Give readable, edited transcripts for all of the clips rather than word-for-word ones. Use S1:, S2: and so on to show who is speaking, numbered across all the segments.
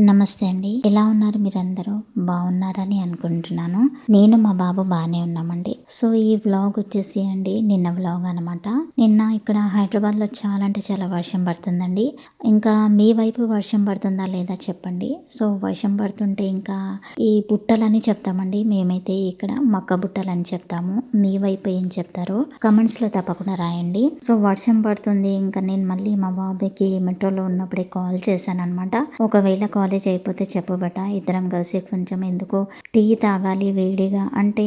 S1: నమస్తే అండి. ఎలా ఉన్నారు మీరందరూ? బాగున్నారని అనుకుంటున్నాను. నేను మా బాబు బానే ఉన్నామండి. సో, ఈ వ్లాగ్ వచ్చేసి అండి నిన్న వ్లాగ్ అనమాట. నిన్న ఇక్కడ హైదరాబాద్‌లో చాలా అంటే చాలా వర్షం పడుతుందండి. ఇంకా మీ వైపు వర్షం పడుతుందా లేదా చెప్పండి. సో, వర్షం పడుతుంటే ఇంకా ఈ బుట్టలని చెప్తామండి. మేమైతే ఇక్కడ మక్క బుట్టలని చెప్తాము. మీ వైపు ఏం చెప్తారో కామెంట్స్‌లో తప్పకుండా రాయండి. సో, వర్షం పడుతుంది. ఇంకా నేను మళ్ళీ మా బాబుకి మెట్రోలో ఉన్నప్పుడే కాల్ చేశాననమాట. ఒకవేళ కాలేజ్ అయిపోతే చెప్పు బేటా, ఇద్దరం కలిసి కొంచెం ఎందుకో టీ తాగాలి వేడిగా అంటే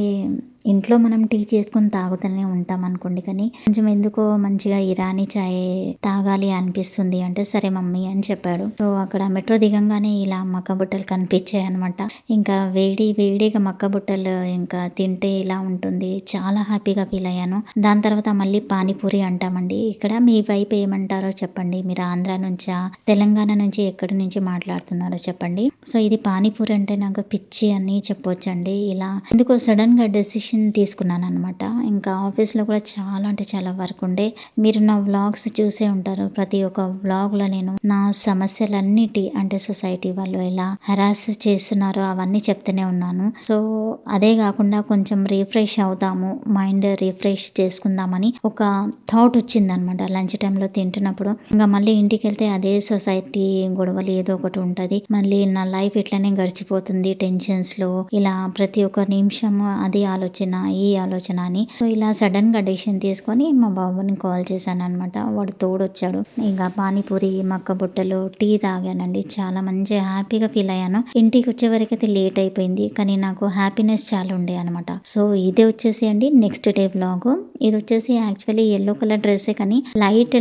S1: ఇంట్లో మనం టీ చేసుకొని తాగుతూనే ఉంటాం అనుకోండి, కానీ కొంచెం ఎందుకో మంచిగా ఇరానీ చాయ్ తాగాలి అనిపిస్తుంది అంటే సరే మమ్మీ అని చెప్పాడు. సో అక్కడ మెట్రో దిగంగానే ఇలా మక్క బుట్టలు కనిపించాయి అనమాట. ఇంకా వేడిగా మక్క బుట్టలు ఇంకా తింటే ఇలా ఉంటుంది, చాలా హ్యాపీగా ఫీల్ అయ్యాను. దాని తర్వాత మళ్ళీ పానీపూరి అంటామండి. ఇక్కడ మీ వైపు ఏమంటారో చెప్పండి. మీరు ఆంధ్ర నుంచా, తెలంగాణ నుంచి ఎక్కడి నుంచి మాట్లాడుతున్నారో చెప్పండి. సో ఇది పానీపూరి అంటే నాకు పిచ్చి అని చెప్పొచ్చండి. ఇలా ఎందుకో సడన్ గా డెసిషన్ తీసుకున్నాను అనమాట. ఇంకా ఆఫీస్లో కూడా చాలా అంటే చాలా వర్క్ ఉండే. మీరు నా వ్లాగ్స్ చూసే ఉంటారు. ప్రతి ఒక్క వ్లాగ్లో నేను నా సమస్యలన్నిటి అంటే సొసైటీ వాళ్ళు ఎలా హెరాస్ చేస్తున్నారో అవన్నీ చెప్తూనే ఉన్నాను. సో అదే కాకుండా కొంచెం రిఫ్రెష్ అవుతాము, మైండ్ రిఫ్రెష్ చేసుకుందామని ఒక థాట్ వచ్చింది అనమాట లంచ్ టైంలో తింటున్నప్పుడు. ఇంకా మళ్ళీ ఇంటికి వెళ్తే అదే సొసైటీ గొడవలు ఏదో ఒకటి ఉంటుంది. మళ్ళీ నా లైఫ్ ఇట్లనే గడిచిపోతుంది టెన్షన్స్లో. ఇలా ప్రతి ఒక్క నిమిషం అదే ఆలోచన ఈ ఆలోచన అని. సో ఇలా సడన్ గా డెసిషన్ తీసుకొని మా బాబుని కాల్ చేశాను అనమాట. వాడు తోడొచ్చాడు. ఇంకా పానీపూరి, మక్క బుట్టలు, టీ తాగానండి. చాలా మంచి హ్యాపీగా ఫీల్ అయ్యాను. ఇంటికి వచ్చే వరకు అయితే లేట్ అయిపోయింది, కానీ నాకు హ్యాపీనెస్ చాలా ఉండే అనమాట. సో ఇది వచ్చేసి అండి నెక్స్ట్ డే వ్లాగ్. ఇది వచ్చేసి యాక్చువల్లీ ఎల్లో కలర్ డ్రెస్సే, కానీ లైట్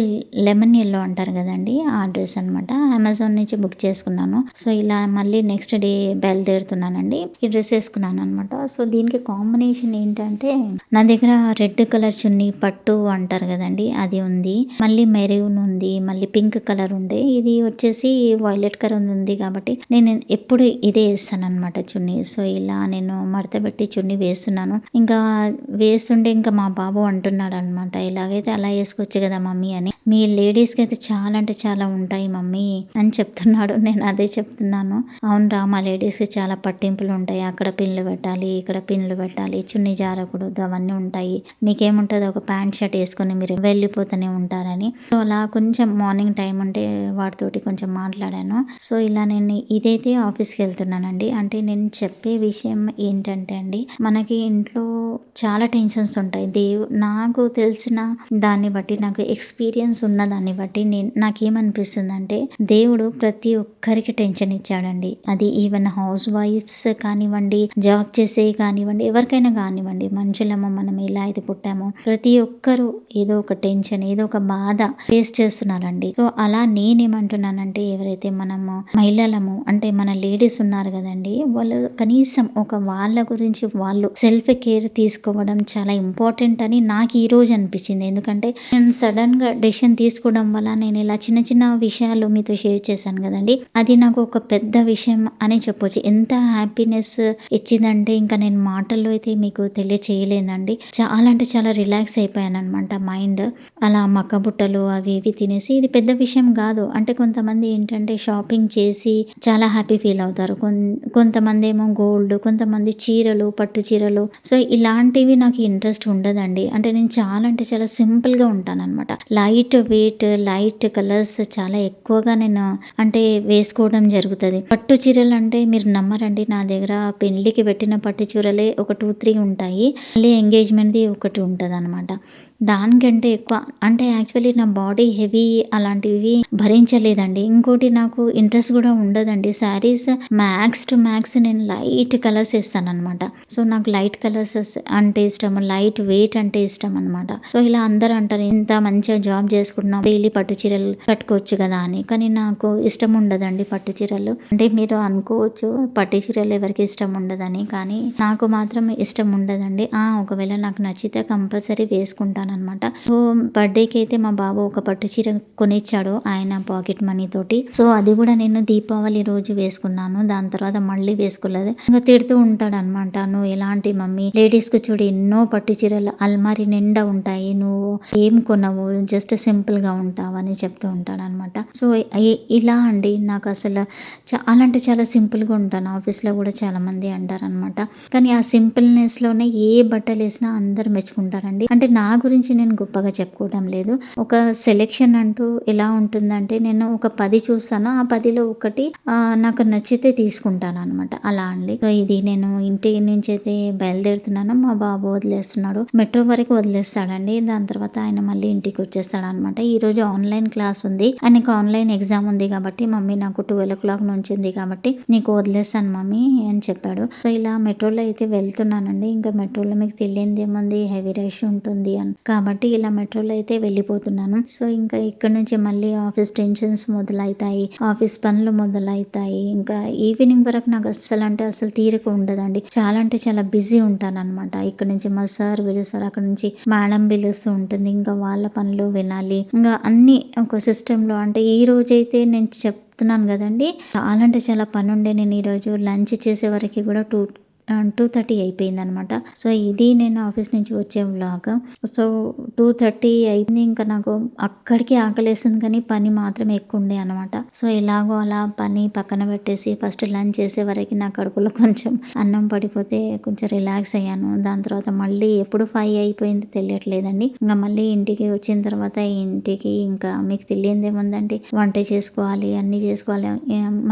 S1: లెమన్ ఎల్లో అంటారు కదండి, ఆ డ్రెస్ అనమాట. అమెజాన్ నుంచి బుక్ చేసుకున్నాను. సో ఇలా మళ్ళీ నెక్స్ట్ డే బయలుదేరుతున్నానండి. ఈ డ్రెస్ వేసుకున్నాను అనమాట. సో దీనికి కాంబినేషన్ ఏంటంటే నా దగ్గర రెడ్ కలర్ చున్నీ పట్టు అంటారు కదండి, అది ఉంది. మళ్ళీ మెరూన్ ఉంది, మళ్ళీ పింక్ కలర్ ఉంది. ఇది వచ్చేసి వైలెట్ కలర్ ఉంది కాబట్టి నేను ఎప్పుడు ఇదే వేస్తాను అనమాట చున్నీ. సో ఇలా నేను మడత పెట్టి చున్నీ వేస్తున్నాను. ఇంకా వేస్తుంటే ఇంకా మా బాబు అంటున్నాడు అనమాట, ఇలాగైతే అలా వేసుకోవచ్చు కదా మమ్మీ అని. మీ లేడీస్కి అయితే చాలా అంటే చాలా ఉంటాయి మమ్మీ అని చెప్తున్నాడు. నేను అదే చెప్తున్నాను. అవునరా, మా లేడీస్కి చాలా పట్టింపులు ఉంటాయి. అక్కడ పిన్లు పెట్టాలి, ఇక్కడ పిన్లు పెట్టాలి, చున్నీ జారకూడదు, అవన్నీ ఉంటాయి. మీకేముంటుంది, ఒక ప్యాంట్ షర్ట్ వేసుకొని మీరు వెళ్ళిపోతూనే ఉంటారని. సో అలా కొంచెం మార్నింగ్ టైం ఉంటే వాటితోటి కొంచెం మాట్లాడాను. సో ఇలా నేను ఇదైతే ఆఫీస్కి వెళ్తున్నానండి. అంటే నేను చెప్పే విషయం ఏంటంటే అండి, మనకి ఇంట్లో చాలా టెన్షన్స్ ఉంటాయి. నాకు తెలిసిన దాన్ని బట్టి, నాకు ఎక్స్పీరియన్స్ ఉన్న దాన్ని బట్టి నాకేమనిపిస్తుంది అంటే, దేవుడు ప్రతి ఒక్కరికి టెన్షన్ ఇచ్చాడండి. అది ఈవెన్ హౌస్ వైఫ్స్ కానివ్వండి, జాబ్ చేసే కానివ్వండి, ఎవరికైనా కానివ్వండి, మనుషులము మనం ఎలా అయితే పుట్టామో ప్రతి ఒక్కరు ఏదో ఒక టెన్షన్, ఏదో ఒక బాధ ఫేస్ చేస్తున్నారండి. సో అలా నేనేమంటున్నానంటే, ఎవరైతే మనము మహిళలము అంటే మన లేడీస్ ఉన్నారు కదండి, వాళ్ళు కనీసం ఒక వాళ్ళ గురించి వాళ్ళు సెల్ఫ్ కేర్ తీసుకోవడం చాలా ఇంపార్టెంట్ అని నాకు ఈ రోజు అనిపించింది. ఎందుకంటే నేను సడన్ గా డెసిషన్ తీసుకోవడం వల్ల నేను ఇలా చిన్న చిన్న విషయాలు మీతో షేర్ చేశాను కదండి, అది నాకు ఒక పెద్ద విషయం అని చెప్పొచ్చు. ఎంత హ్యాపీనెస్ ఇచ్చిందంటే ఇంకా నేను మాటల్లో అయితే మీకు తెలియచేయలేనండి. చాలా అంటే చాలా రిలాక్స్ అయిపోయాను అనమాట మైండ్. అలా మక్క బుట్టలు అవి ఇవి తినేసి, ఇది పెద్ద విషయం కాదు అంటే కొంతమంది ఏంటంటే షాపింగ్ చేసి చాలా హ్యాపీ ఫీల్ అవుతారు. కొంతమంది ఏమో గోల్డ్, కొంతమంది చీరలు, పట్టు చీరలు. సో ఇలాంటివి నాకు ఇంట్రెస్ట్ ఉండదండి. అంటే నేను చాలా అంటే చాలా సింపుల్ గా ఉంటాను అనమాట. లైట్ వెయిట్, లైట్ కలర్స్ చాలా ఎక్కువగా నేను అంటే వేసుకోవడం జరుగుతుంది. పట్టు చీరలు అంటే మీరు నమ్మరండి, నా దగ్గర పెళ్లికి పెట్టిన పట్టు చీరలే ఒక 2-3 ఉంటాయి. మళ్ళీ ఎంగేజ్మెంట్ది ఒకటి ఉంటుంది అనమాట. దానికంటే ఎక్కువ అంటే యాక్చువల్లీ నా బాడీ హెవీ అలాంటివి భరించలేదండి. ఇంకోటి నాకు ఇంట్రెస్ట్ కూడా ఉండదండి. శారీస్ మ్యాక్స్ టు మ్యాక్స్ నేను లైట్ కలర్స్ వేస్తాను అనమాట. సో నాకు లైట్ కలర్స్ అంటే ఇష్టం, లైట్ వెయిట్ అంటే ఇష్టం అనమాట. సో ఇలా అందరూ అంటారు, ఇంత మంచిగా జాబ్ చేసుకుంటున్నాం, డైలీ పట్టు చీరలు కట్టుకోవచ్చు కదా అని. కానీ నాకు ఇష్టం ఉండదండి పట్టు చీరలు. అంటే మీరు అనుకోవచ్చు పట్టు చీరలు ఎవరికి ఇష్టం ఉండదని, కానీ నాకు మాత్రం ఇష్టం ఉండదండి. ఒకవేళ నాకు నచ్చితే కంపల్సరీ వేసుకుంటాను ఉంటానన్నమాట. సో బర్త్డేకి అయితే మా బాబు ఒక పట్టు చీర కొనిచ్చాడు ఆయన పాకెట్ మనీ తోటి. సో అది కూడా నేను దీపావళి రోజు వేసుకున్నాను. దాని తర్వాత మళ్ళీ వేసుకోలేదు. ఇంకా తిడుతూ ఉంటాడు అనమాట, నువ్వు ఎలాంటి మమ్మీ, లేడీస్ కు చూడు ఎన్నో పట్టు చీరలు అల్మారి నిండా ఉంటాయి, నువ్వు ఏం కొనవు, జస్ట్ సింపుల్ గా ఉంటావు అని చెప్తూ ఉంటాడు అనమాట. సో ఇలా అండి నాకు అసలు చాలా అంటే చాలా సింపుల్ గా ఉంటాను. ఆఫీస్ లో కూడా చాలా మంది అంటారనమాట. కానీ ఆ సింపుల్నెస్ లోనే ఏ బట్టలు వేసినా అందరు మెచ్చుకుంటారండి. అంటే నా గురించి నేను గొప్పగా చెప్పుకోవడం లేదు. ఒక సెలెక్షన్ అంటూ ఎలా ఉంటుందంటే, నేను ఒక 10 చూస్తాను, ఆ 10లో ఒకటి నాకు నచ్చితే తీసుకుంటాను అనమాట. అలా అండి. సో ఇది నేను ఇంటి నుంచి అయితే బయలుదేరుతున్నాను. మా బాబు వదిలేస్తున్నాడు, మెట్రో వరకు వదిలేస్తాడండి. దాని తర్వాత ఆయన మళ్ళీ ఇంటికి వచ్చేస్తాడు అనమాట. ఈ రోజు ఆన్లైన్ క్లాస్ ఉంది, ఆయనకు ఆన్లైన్ ఎగ్జామ్ ఉంది కాబట్టి మమ్మీ నాకు 12 o'clock నుంచి ఉంది కాబట్టి నీకు వదిలేస్తాను మమ్మీ అని చెప్పాడు. సో ఇలా మెట్రోలో అయితే వెళ్తున్నానండి. ఇంకా మెట్రోలో మీకు తెలియంది ఏముంది, హెవీ రష్ ఉంటుంది అని, కాబట్టి ఇలా మెట్రోలో అయితే వెళ్ళిపోతున్నాను. సో ఇంకా ఇక్కడ నుంచి మళ్ళీ ఆఫీస్ టెన్షన్స్ మొదలవుతాయి, ఆఫీస్ పనులు మొదలవుతాయి. ఇంకా ఈవినింగ్ వరకు నాకు అస్సలు అంటే అసలు తీరిక ఉండదండి. చాలా అంటే చాలా బిజీ ఉంటాను అనమాట. ఇక్కడ నుంచి మా సార్ పిలుస్తారు, అక్కడ నుంచి మేడం పిలుస్తూ ఉంటుంది, ఇంకా వాళ్ళ పనులు వినాలి, ఇంకా అన్ని ఒక సిస్టమ్ లో. అంటే ఈ రోజు అయితే నేను చెప్తున్నాను కదండి, చాలా అంటే చాలా పని ఉండే. నేను ఈరోజు లంచ్ చేసే వరకు కూడా 2:30 అయిపోయింది అనమాట. సో ఇది నేను ఆఫీస్ నుంచి వచ్చే వ్లాగ్. సో 2:30 అయింది. ఇంకా నాకు అక్కడికి ఆకలేస్తుంది కానీ పని మాత్రం ఎక్కువ ఉండే అనమాట. సో ఎలాగో అలా పని పక్కన పెట్టేసి ఫస్ట్ లంచ్ చేసే వరకు నా కడుపులో కొంచెం అన్నం పడిపోతే కొంచెం రిలాక్స్ అయ్యాను. దాని తర్వాత మళ్ళీ ఎప్పుడు 5 అయిపోయింది తెలియట్లేదండి. ఇంకా మళ్ళీ ఇంటికి వచ్చిన తర్వాత ఇంటికి ఇంకా మీకు తెలియంది ఏముందండి, వంట చేసుకోవాలి, అన్ని చేసుకోవాలి,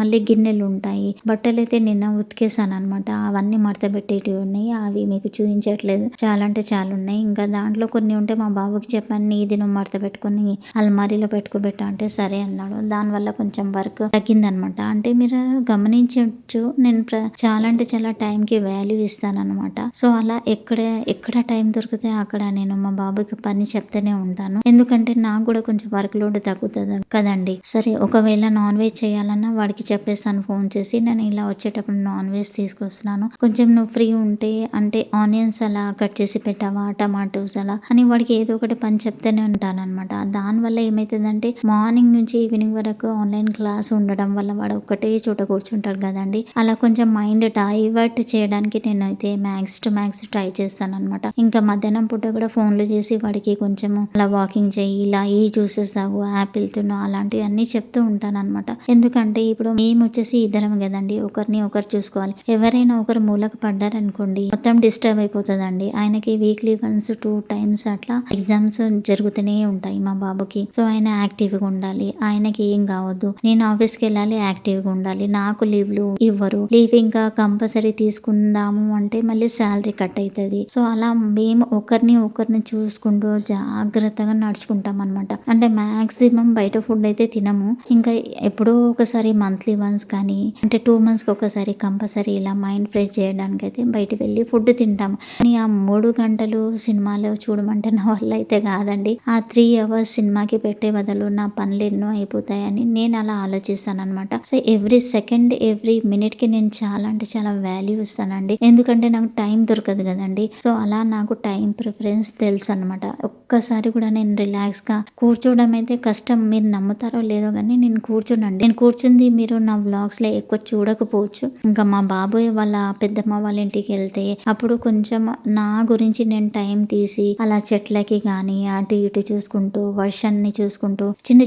S1: మళ్ళీ గిన్నెలు ఉంటాయి, బట్టలు అయితే నిన్న ఉతికేసాను అనమాట. అవన్నీ మడత పెట్టేటివి ఉన్నాయి, అవి మీకు చూపించట్లేదు, చాలా అంటే చాలా ఉన్నాయి. ఇంకా దాంట్లో కొన్ని ఉంటే మా బాబుకి చెప్పాను, ఇది నువ్వు మడత పెట్టుకొని అల్మారీలో పెట్టుకోబెట్టా అంటే సరే అన్నాడు. దానివల్ల కొంచెం వర్క్ తగ్గిందనమాట. అంటే మీరు గమనించవచ్చు, నేను చాలా అంటే చాలా టైంకి వాల్యూ ఇస్తాను అనమాట. సో అలా ఎక్కడ టైం దొరికితే అక్కడ నేను మా బాబుకి పని చెప్తూనే ఉంటాను. ఎందుకంటే నాకు కూడా కొంచెం వర్క్ లోడ్ తగ్గుతుంది కదండి. సరే ఒకవేళ నాన్ వెజ్ చేయాలన్నా వాడికి చెప్పేస్తాను ఫోన్ చేసి, నేను ఇలా వచ్చేటప్పుడు నాన్ వెజ్ తీసుకొస్తున్నాను, కొంచెం నువ్వు ఫ్రీ ఉంటే అంటే ఆనియన్స్ అలా కట్ చేసి పెట్టావా, టమాటోస్ అలా అని వాడికి ఏదో ఒకటి పని చెప్తూనే ఉంటాను అనమాట. దానివల్ల ఏమైతుందంటే మార్నింగ్ నుంచి ఈవినింగ్ వరకు ఆన్లైన్ క్లాస్ ఉండడం వల్ల వాడు ఒక్కటే చోట కూర్చుంటాడు కదండి. అలా కొంచెం మైండ్ డైవర్ట్ చేయడానికి నేనైతే మ్యాక్స్ టు మ్యాక్స్ ట్రై చేస్తాను అనమాట. ఇంకా మధ్యాహ్నం పూట కూడా ఫోన్లు చేసి వాడికి కొంచెం అలా వాకింగ్ చేయి, ఇలా ఈ జ్యూసెస్ తాగు, యాపిల్ తిను, అలాంటివి అన్ని చెప్తూ ఉంటాను అనమాట. ఎందుకంటే ఇప్పుడు మేము వచ్చేసి ఇద్దరం కదండి, ఒకరిని ఒకరు చూసుకోవాలి. ఎవరైనా ఒకరు మూలకు పడ్డారనుకోండి మొత్తం డిస్టర్బ్ అయిపోతుందండి. ఆయనకి వీక్లీ వన్స్ 2 times అట్లా ఎగ్జామ్స్ జరుగుతూనే ఉంటాయి మా బాబుకి. సో ఆయన యాక్టివ్ గా ఉండాలి, ఆయనకి ఏం కావద్దు, నేను ఆఫీస్కి వెళ్ళాలి, యాక్టివ్ గా ఉండాలి. నాకు లీవ్లు ఇవ్వరు, లీవ్ ఇంకా కంపల్సరీ తీసుకుందాము అంటే మళ్ళీ శాలరీ కట్ అవుతుంది. సో అలా మేము ఒకరిని చూసుకుంటూ జాగ్రత్తగా నడుచుకుంటాం అనమాట. అంటే మాక్సిమం బయట ఫుడ్ అయితే తినము. ఇంకా ఎప్పుడో ఒకసారి మంత్లీ వన్స్ కానీ అంటే 2 months ఒకసారి కంపల్సరీ ఇలా మైండ్ ఫ్రెష్ చేయడానికి అయితే బయట వెళ్ళి ఫుడ్ తింటాము. కానీ ఆ 3 గంటలు సినిమాలో చూడమంటే నా వల్ల అయితే కాదండి. ఆ 3 hours సినిమాకి పెట్టే బదులు నా పనులు ఎన్నో అయిపోతాయని నేను అలా ఆలోచిస్తాను అనమాట. So every second every minute కి నేను చాలా అంటే చాలా వాల్యూ ఇస్తానండి. ఎందుకంటే నాకు టైం దొరకదు కదండి. సో అలా నాకు టైం ప్రిఫరెన్స్ తెలుసు అనమాట. ఒక్కసారి కూడా నేను రిలాక్స్ గా కూర్చోవడం అయితే కష్టం, మీరు నమ్ముతారో లేదో కానీ నేను కూర్చోనండి. నేను కూర్చుంది మీరు నా వ్లాగ్స్ లో ఎక్కువ చూడకపోవచ్చు. ఇంకా మా బాబోయ్ వాళ్ళ పెద్దమ్మ వాళ్ళ ఇంటికి వెళ్తే అప్పుడు కొంచెం నా గురించి నేను టైం తీసి అలా చెట్లకి గాని అటు ఇటు చూసుకుంటూ, వర్షాన్ని చూసుకుంటూ, చిన్న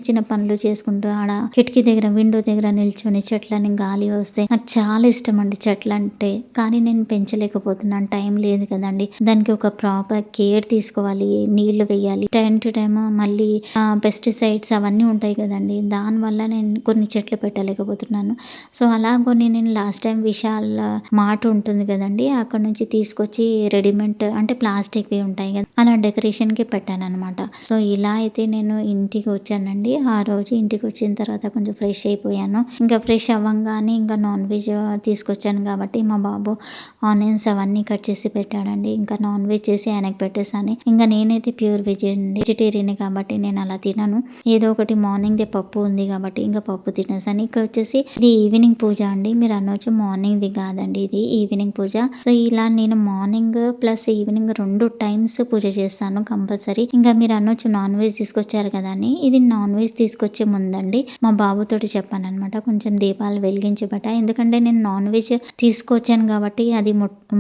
S1: చిన్న పనులు చేసుకుంటూ, ఆడ కిటికీ దగ్గర విండో దగ్గర నిల్చొని చెట్లని గాలి వస్తే నాకు చాలా ఇష్టం అండి చెట్లు అంటే. కానీ నేను పెంచలేకపోతున్నాను, టైం లేదు కదండి. దానికి ఒక ప్రాపర్ కేర్ తీసుకోవాలి, నీళ్లు వేయాలి టైం టు టైం, మళ్ళీ పెస్టిసైడ్స్ అవన్నీ ఉంటాయి కదండి. దానివల్ల నేను కొన్ని చెట్లు పెట్టలేకపోతున్నాను. సో అలా కొన్ని నేను లాస్ట్ టైం విశాల్ మార్ట్ ఉంటుంది కదండి, అక్కడ నుంచి తీసుకొచ్చి రెడీమేడ్ అంటే ప్లాస్టిక్వి ఉంటాయి కదా, అలా డెకరేషన్ కి పెట్టాను అనమాట. సో ఇలా అయితే నేను ఇంటికి వచ్చానండి. ఆ రోజు ఇంటికి వచ్చిన తర్వాత కొంచెం ఫ్రెష్ అయిపోయాను. ఇంకా ఫ్రెష్ అవ్వంగానే ఇంకా నాన్ వెజ్ తీసుకొచ్చాను కాబట్టి మా బాబు ఆనియన్స్ అవన్నీ కట్ చేసి పెట్టాడండి. ఇంకా నాన్ వెజ్ చేసి ఆయనకు పెట్టేసాను. ఇంకా నేనైతే ప్యూర్ వెజిటేరియన్ కాబట్టి నేను అలా తినను. ఏదో ఒకటి మార్నింగ్ ది పప్పు ఉంది కాబట్టి ఇంకా పప్పు తినేసాను. ఇక్కడ వచ్చేసి ఇది ఈవినింగ్ పూజ అండి. మీరు అనొచ్చు మార్నింగ్ ది కాదు కాదండి, ఇది ఈవినింగ్ పూజ. సో ఇలా నేను మార్నింగ్ ప్లస్ ఈవినింగ్ 2 టైమ్స్ పూజ చేస్తాను కంపల్సరీ. ఇంకా మీరు అనొచ్చు నాన్ వెజ్ తీసుకొచ్చారు కదా అని. ఇది నాన్ వెజ్ తీసుకొచ్చే ముందండి మా బాబుతోటి చెప్పాననమాట, కొంచెం దీపాలు వెలిగించబట, ఎందుకంటే నేను నాన్ వెజ్ తీసుకొచ్చాను కాబట్టి అది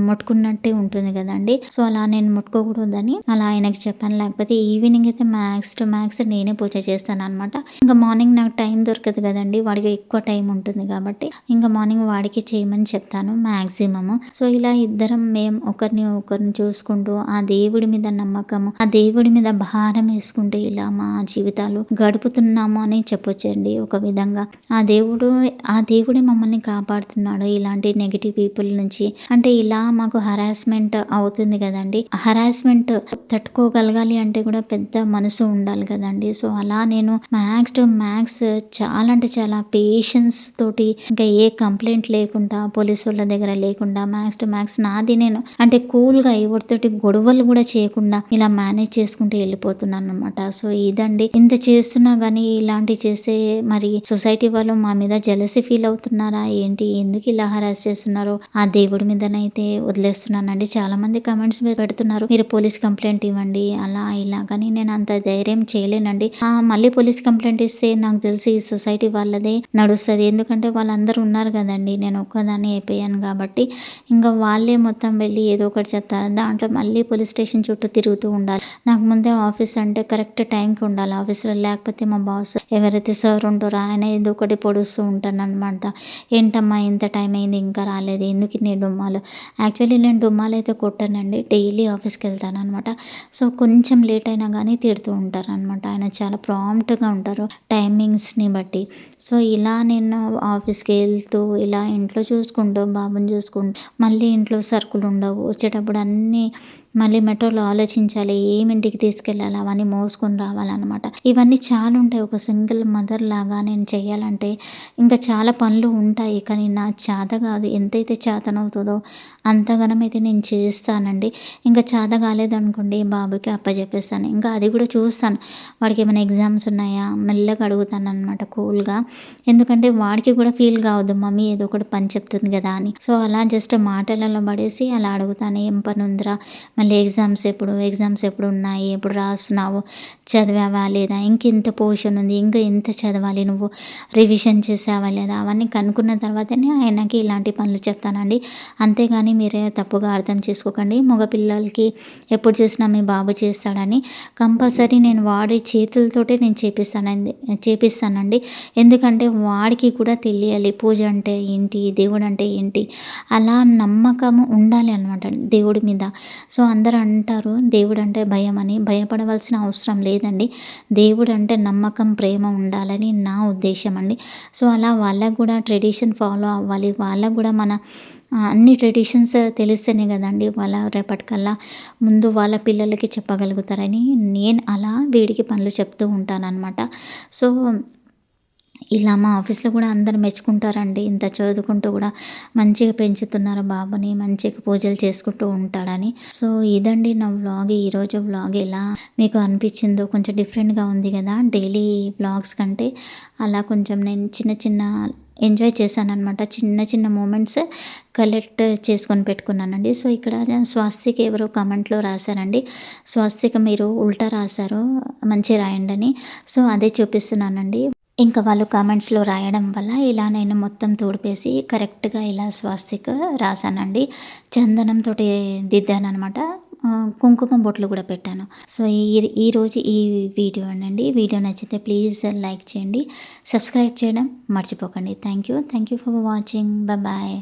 S1: ముట్టుకున్నట్టే ఉంటుంది కదండి. సో అలా నేను ముట్టుకోకూడదని అలా ఆయనకి చెప్పాను. లేకపోతే ఈవినింగ్ అయితే మ్యాక్స్ టు మ్యాక్స్ నేనే పూజ చేస్తాను అనమాట. ఇంకా మార్నింగ్ నాకు టైం దొరకదు కదండి, వాడికి ఎక్కువ టైం ఉంటుంది కాబట్టి ఇంకా మార్నింగ్ వాడికి చేయమని చెప్తాను మ్యాక్సిమమ్. సో ఇలా ఇద్దరం మేము ఒకరిని చూసుకుంటూ ఆ దేవుడి మీద నమ్మకము, ఆ దేవుడి మీద భారం వేసుకుంటే ఇలా మా జీవితాలు గడుపుతున్నాము అని చెప్పొచ్చండి ఒక విధంగా. ఆ దేవుడే మమ్మల్ని కాపాడుతున్నాడు ఇలాంటి నెగిటివ్ పీపుల్ నుంచి. అంటే ఇలా మాకు హరాస్మెంట్ అవుతుంది కదండి, హరాస్మెంట్ తట్టుకోగలగాలి అంటే కూడా పెద్ద మనసు ఉండాలి కదండి. సో అలా నేను మ్యాక్స్ టు మ్యాక్స్ చాలా అంటే చాలా పేషెన్స్ తోటి, ఇంకా ఏ కంప్లైంట్ లేకుండా పోలీసు వాళ్ళ దగ్గర లేకుండా మ్యాక్స్ టు మ్యాక్స్ నాది నేను అంటే కూల్గా ఎవరితోటి గొడవలు కూడా చేయకుండా ఇలా మేనేజ్ చేసుకుంటూ వెళ్ళిపోతున్నాను అనమాట. సో ఇదండి, ఇంత చేస్తున్నా కానీ ఇలాంటి చేస్తే మరి సొసైటీ వాళ్ళు మా మీద జెలసీ ఫీల్ అవుతున్నారా ఏంటి, ఎందుకు ఇలా హరాస్ చేస్తున్నారు, ఆ దేవుడి మీదనైతే వదిలేస్తున్నానండి. చాలా మంది కమెంట్స్ మీద పెడుతున్నారు, మీరు పోలీస్ కంప్లైంట్ ఇవ్వండి అలా ఇలా, కానీ నేను అంత ధైర్యం చేయలేనండి. మళ్ళీ పోలీస్ కంప్లైంట్ ఇస్తే నాకు తెలిసి ఈ సొసైటీ వాళ్ళదే నడుస్తుంది, ఎందుకంటే వాళ్ళందరూ ఉన్నారు కదండి, నేను ఒక్కదాన్ని అయిపోయాను కాబట్టి ఇంకా వాళ్ళే మొత్తం వెళ్ళి ఏదో ఒకటి చెప్తారు, దాంట్లో మళ్ళీ పోలీస్ స్టేషన్ చుట్టూ తిరుగుతూ ఉండాలి. నాకు ముందే ఆఫీస్ అంటే కరెక్ట్ టైంకి ఉండాలి ఆఫీస్లో, లేకపోతే మా బాస్ ఎవరైతే సార్ ఉంటారో ఆయన ఏదో ఒకటి పొడుస్తూ ఉంటాను అనమాట. ఏంటమ్మా ఇంత టైం అయింది ఇంకా రాలేదు, ఎందుకు నీ డుమ్మాలు. యాక్చువల్లీ నేను డుమ్మాలు అయితే కొట్టానండి, డైలీ ఆఫీస్కి వెళ్తాను అనమాట. సో కొంచెం లేట్ అయినా కానీ తిడుతూ ఉంటారు అనమాట, ఆయన చాలా ప్రాంప్ట్గా ఉంటారు టైమింగ్స్ని బట్టి. సో ఇలా నేను ఆఫీస్కి వెళ్తూ ఇలా ఇంట్లో చూసుకుంటూ బాబుని చూసుకుంటూ మళ్ళీ ఇంట్లో సరుకులు ఉండవు, వచ్చేటప్పుడు అన్నీ మళ్ళీ మెట్రోలో ఆలోచించాలి, ఏమింటికి తీసుకెళ్ళాలి, అవన్నీ మోసుకొని రావాలన్నమాట. ఇవన్నీ చాలా ఉంటాయి, ఒక సింగిల్ మదర్ లాగా నేను చేయాలంటే ఇంకా చాలా పనులు ఉంటాయి, కానీ నా చేత కాదు. ఎంతైతే చేతనవుతుందో అంతగానం అయితే నేను చేస్తానండి. ఇంకా చేత కాలేదనుకోండి బాబుకి అప్పచెప్పేస్తాను, ఇంకా అది కూడా చూస్తాను వాడికి ఏమైనా ఎగ్జామ్స్ ఉన్నాయా మెల్లగా అడుగుతాను అనమాట కూల్గా, ఎందుకంటే వాడికి కూడా ఫీల్ కావద్దు మమ్మీ ఏదో ఒకటి పని చెప్తుంది కదా అని. సో అలా జస్ట్ మాటలలో పడేసి అలా అడుగుతాను, ఏం పని ఉందిరా, మళ్ళీ ఎగ్జామ్స్ ఎప్పుడు ఉన్నాయి, ఎప్పుడు రాస్తున్నావు, చదివావా లేదా, ఇంకెంత పోర్షన్ ఉంది, ఇంకా ఎంత చదవాలి, నువ్వు రివిజన్ చేసావా లేదా, అవన్నీ కనుక్కున్న తర్వాతనే ఆయనకి ఇలాంటి పనులు చెప్తానండి. అంతేగాని మీరే తప్పుగా అర్థం చేసుకోకండి, మగపిల్లలకి ఎప్పుడు చూసినా మీ బాబు చేస్తాడని. కంపల్సరీ నేను వాడి చేతులతోటే నేను చేపిస్తానండి, ఎందుకంటే వాడికి కూడా తెలియాలి పూజ అంటే ఏంటి, దేవుడు అంటే ఏంటి, అలా నమ్మకం ఉండాలి అనమాట దేవుడి మీద. సో అందరూ అంటారు దేవుడు అంటే భయం అని, భయపడవలసిన అవసరం లేదండి, దేవుడు అంటే నమ్మకం ప్రేమ ఉండాలని నా ఉద్దేశం అండి. సో అలా వాళ్ళకు కూడా ట్రెడిషన్ ఫాలో అవ్వాలి, వాళ్ళకు కూడా మన అన్ని ట్రెడిషన్స్ తెలిస్తేనే కదండి వాళ్ళ రేపటికల్లా ముందు వాళ్ళ పిల్లలకి చెప్పగలుగుతారని నేను అలా వీడికి పనులు చెప్తూ ఉంటానన్నమాట. సో ఇలా మా ఆఫీస్లో కూడా అందరూ మెచ్చుకుంటారండి, ఇంత చదువుకుంటూ కూడా మంచిగా పెంచుతున్నారు బాబుని, మంచిగా పూజలు చేసుకుంటూ ఉంటాడని. సో ఇదండి నా వ్లాగ్, ఈరోజు వ్లాగ్ ఎలా మీకు అనిపించిందో, కొంచెం డిఫరెంట్గా ఉంది కదా డైలీ వ్లాగ్స్ కంటే. అలా కొంచెం నేను చిన్న ఎంజాయ్ చేశానన్నమాట, చిన్న మూమెంట్స్ కలెక్ట్ చేసుకొని పెట్టుకున్నానండి. సో ఇక్కడ స్వాస్తిక్ ఎవరో కామెంట్లో రాశారండి, స్వాస్తిక మీరు ఉల్టా రాశారు, మంచిగా రాయండి అని. సో అదే చూపిస్తున్నానండి. ఇంకా వాళ్ళు కామెంట్స్లో రాయడం వల్ల ఇలా నేను మొత్తం తోడిపేసి కరెక్ట్గా ఇలా స్వాస్తిక్ రాశానండి, చందనంతో దిద్దానమాట, కుంకుమ బొట్లు కూడా పెట్టాను. సో ఈరోజు ఈ వీడియో అండి, వీడియో నచ్చితే ప్లీజ్ లైక్ చేయండి, సబ్స్క్రైబ్ చేయడం మర్చిపోకండి. Thank you for watching, bye.